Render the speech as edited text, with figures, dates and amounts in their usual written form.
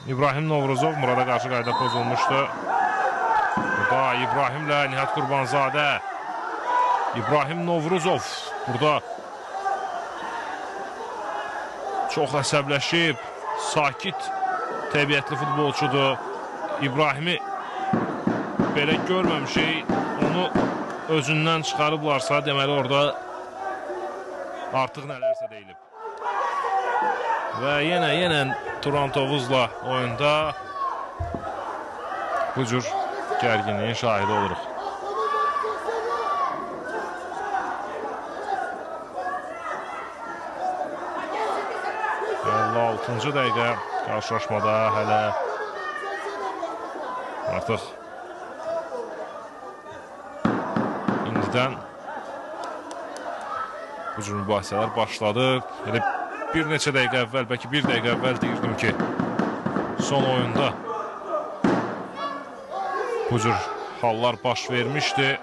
İbrahim Novruzov Murada qarşı qayda pozulmuşdu. Burada İbrahimlə Nihat Qurbanzadə. İbrahim Novruzov burada çox əsəbləşib, sakit təbiətli futbolçudur. İbrahimi belə görməmişik, onu özündən çıxarıblarsa, deməli orada artıq nələrsə deyilib. Və yenə Turantovuzla oyunda bu cür gərginliyin şahidi oluruq. 56-cı dəqiqə qarşılaşmada hələ artıq indidən bu cür mübahisələr başladı. Elə bir neçə dəqiqə əvvəl, bəlkə bir dəqiqə əvvəl deyirdim ki, son oyunda bu cür hallar baş vermişdi.